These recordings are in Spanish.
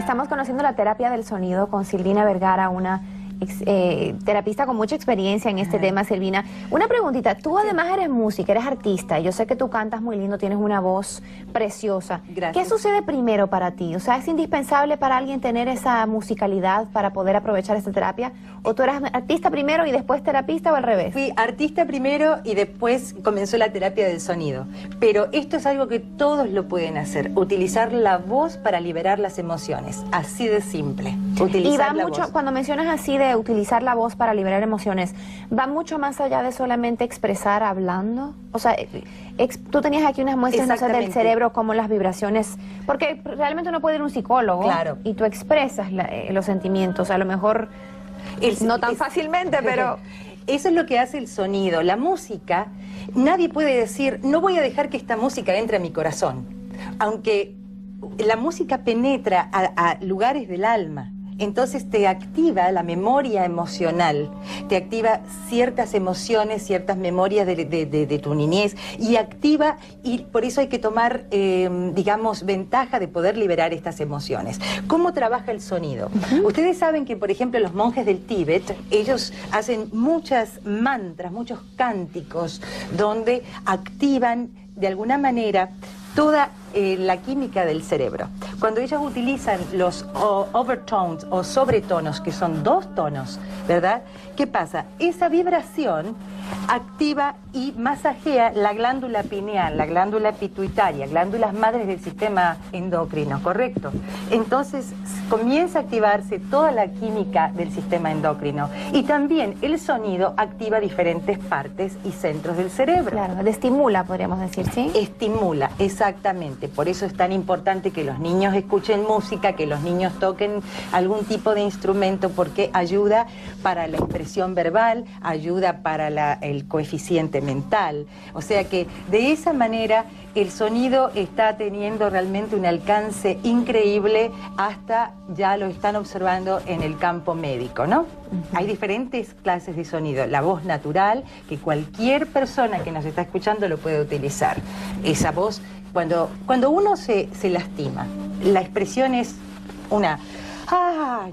Estamos conociendo la terapia del sonido con Silvina Vergara, una terapista con mucha experiencia en este tema, Silvina. Una preguntita, tú además eres música, eres artista, yo sé que tú cantas muy lindo, tienes una voz preciosa. Gracias. ¿Qué sucede primero para ti? O sea, ¿es indispensable para alguien tener esa musicalidad para poder aprovechar esta terapia? ¿O tú eras artista primero y después terapista o al revés? Fui artista primero y después comenzó la terapia del sonido. Pero esto es algo que todos lo pueden hacer, utilizar la voz para liberar las emociones, así de simple. Y va mucho, cuando mencionas así de utilizar la voz para liberar emociones, ¿va mucho más allá de solamente expresar hablando? O sea, tú tenías aquí unas muestras, no sé, del cerebro, como las vibraciones, porque realmente uno puede ir a un psicólogo, claro, y tú expresas los sentimientos, a lo mejor no tan fácilmente, pero... Eso es lo que hace el sonido. La música, nadie puede decir, no voy a dejar que esta música entre a mi corazón, aunque la música penetra a lugares del alma. Entonces te activa la memoria emocional, te activa ciertas emociones, ciertas memorias de tu niñez, y activa, y por eso hay que tomar, digamos, ventaja de poder liberar estas emociones. ¿Cómo trabaja el sonido? Ustedes saben que, por ejemplo, los monjes del Tíbet, ellos hacen muchas mantras, muchos cánticos, donde activan de alguna manera toda la química del cerebro. Cuando ellos utilizan los overtones o sobretonos, que son dos tonos, ¿verdad? ¿Qué pasa? Esa vibración activa y masajea la glándula pineal, la glándula pituitaria, glándulas madres del sistema endocrino, ¿correcto? Entonces comienza a activarse toda la química del sistema endocrino, y también el sonido activa diferentes partes y centros del cerebro. Claro, le estimula, podríamos decir, ¿sí? Estimula, exactamente. Por eso es tan importante que los niños escuchen música, que los niños toquen algún tipo de instrumento, porque ayuda para la expresión verbal, ayuda para el coeficiente mental. O sea que de esa manera el sonido está teniendo realmente un alcance increíble, hasta ya lo están observando en el campo médico, ¿no? Hay diferentes clases de sonido. La voz natural, que cualquier persona que nos está escuchando lo puede utilizar. Esa voz, cuando uno se lastima, la expresión es una...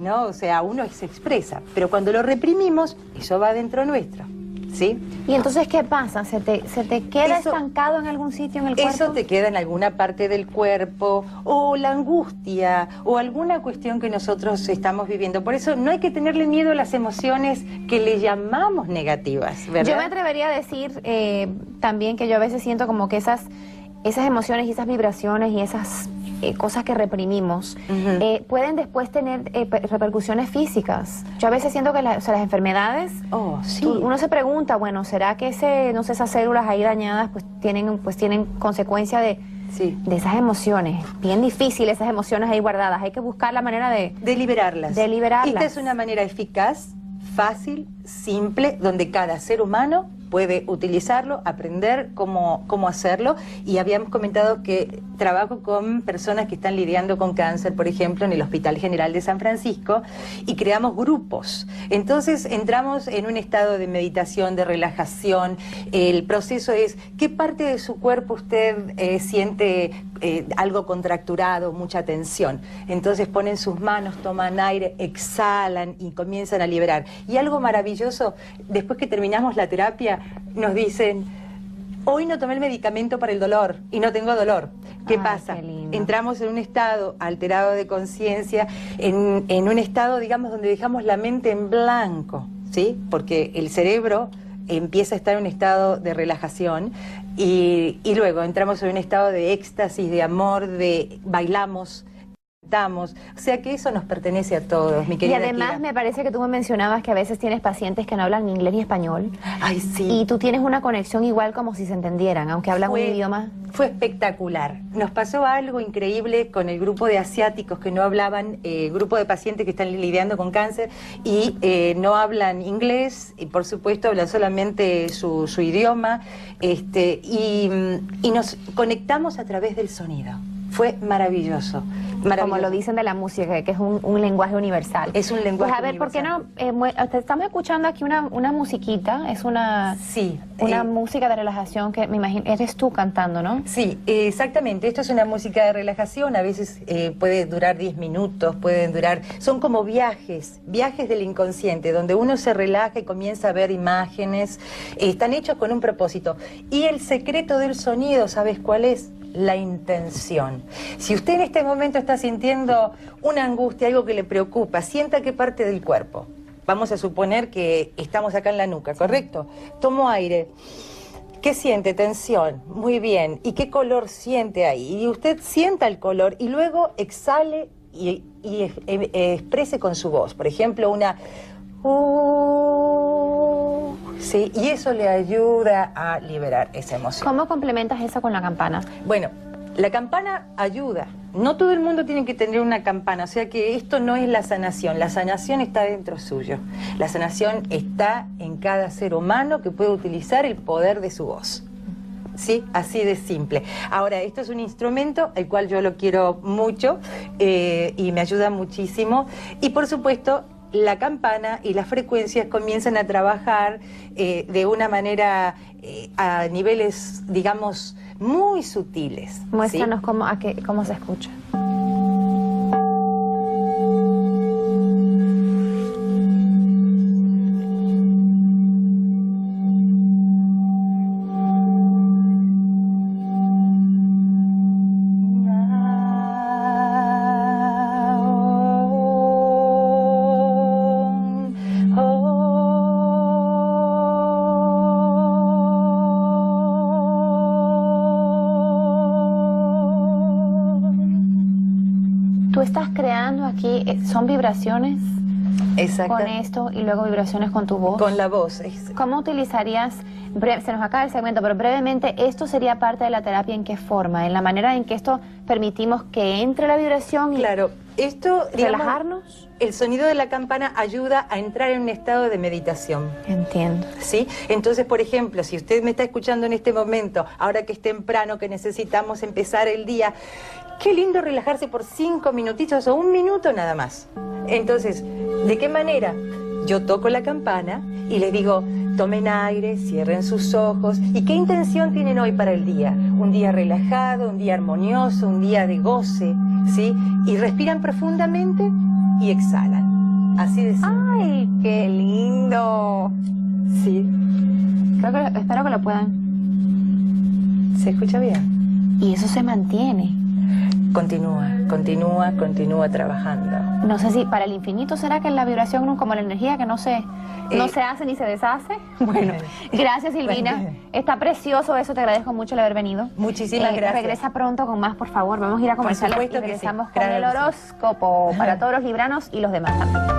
¿no? O sea, uno se expresa, pero cuando lo reprimimos, eso va dentro nuestro, ¿sí? ¿Y entonces qué pasa? ¿Se te queda estancado en algún sitio en el cuerpo? Eso te queda en alguna parte del cuerpo, o la angustia, o alguna cuestión que nosotros estamos viviendo. Por eso no hay que tenerle miedo a las emociones que le llamamos negativas, ¿verdad? Yo me atrevería a decir también que yo a veces siento como que esas emociones y esas vibraciones y esas cosas que reprimimos pueden después tener repercusiones físicas. Yo a veces siento que las enfermedades, uno se pregunta, bueno, ¿será que esas células ahí dañadas pues tienen consecuencia de esas emociones? Bien difícil, esas emociones ahí guardadas. Hay que buscar la manera de liberarlas. Esta es una manera eficaz, fácil, simple, donde cada ser humano puede utilizarlo, aprender cómo hacerlo. Y habíamos comentado que trabajo con personas que están lidiando con cáncer, por ejemplo, en el Hospital General de San Francisco, y creamos grupos. Entonces entramos en un estado de meditación, de relajación. El proceso es, ¿qué parte de su cuerpo usted siente algo contracturado, mucha tensión? Entonces ponen sus manos, toman aire, exhalan y comienzan a liberar. Y algo maravilloso, después que terminamos la terapia, nos dicen, hoy no tomé el medicamento para el dolor y no tengo dolor. ¿Qué pasa? Qué entramos en un estado alterado de conciencia, en un estado, digamos, donde dejamos la mente en blanco, ¿sí? Porque el cerebro empieza a estar en un estado de relajación, y luego entramos en un estado de éxtasis, de amor, bailamos, cantamos. O sea que eso nos pertenece a todos, mi querida Kira. Y además me parece que tú me mencionabas que a veces tienes pacientes que no hablan ni inglés ni español. Ay, sí. Y tú tienes una conexión igual como si se entendieran, aunque hablan un idioma. Fue espectacular. Nos pasó algo increíble con el grupo de asiáticos que no hablaban, grupo de pacientes que están lidiando con cáncer y no hablan inglés, y por supuesto hablan solamente su idioma, y nos conectamos a través del sonido. Fue maravilloso. Como lo dicen de la música, que es un lenguaje universal. Es un lenguaje Pues a ver, ¿por qué no? Estamos escuchando aquí una musiquita, es una música de relajación que me imagino, eres tú cantando, ¿no? Sí, exactamente. Esto es una música de relajación, a veces puede durar 10 minutos, pueden durar... Son como viajes del inconsciente, donde uno se relaja y comienza a ver imágenes. Están hechos con un propósito. Y el secreto del sonido, ¿sabes cuál es? La intención. Si usted en este momento está sintiendo una angustia, algo que le preocupa, sienta qué parte del cuerpo. Vamos a suponer que estamos acá en la nuca, ¿correcto? Tomo aire. ¿Qué siente? Tensión. Muy bien. ¿Y qué color siente ahí? Y usted sienta el color y luego exhale y exprese con su voz. Por ejemplo, una... sí, y eso le ayuda a liberar esa emoción. ¿Cómo complementas eso con la campana? Bueno, la campana ayuda. No todo el mundo tiene que tener una campana, o sea que esto no es la sanación está dentro suyo. La sanación está en cada ser humano que puede utilizar el poder de su voz. ¿Sí? Así de simple. Ahora, esto es un instrumento el cual yo lo quiero mucho y me ayuda muchísimo. Y por supuesto, la campana y las frecuencias comienzan a trabajar de una manera a niveles, digamos, muy sutiles. Muéstranos cómo se escucha. Tú estás creando aquí, son vibraciones con esto y luego vibraciones con tu voz. Con la voz. ¿Cómo utilizarías, se nos acaba el segmento, pero brevemente, esto sería parte de la terapia en qué forma? En la manera en que esto permitimos que entre la vibración y claro, esto, digamos, relajarnos. El sonido de la campana ayuda a entrar en un estado de meditación. Entiendo. ¿Sí? Entonces, por ejemplo, si usted me está escuchando en este momento, ahora que es temprano, que necesitamos empezar el día, qué lindo relajarse por 5 minutitos o 1 minuto nada más. Entonces, ¿de qué manera? Yo toco la campana y les digo, tomen aire, cierren sus ojos. ¿Y qué intención tienen hoy para el día? Un día relajado, un día armonioso, un día de goce, ¿sí? Y respiran profundamente y exhalan. Así de simple. ¡Ay, qué lindo! Sí. Espero que lo puedan. ¿Se escucha bien? Y eso se mantiene. Continúa trabajando. No sé si para el infinito, ¿será que la vibración, como la energía que no se hace ni se deshace? Bueno, gracias, Silvina. Está precioso eso, te agradezco mucho el haber venido. Muchísimas gracias. Regresa pronto con más, por favor. Vamos a ir a comerciales y regresamos con el horóscopo para todos los libranos y los demás también.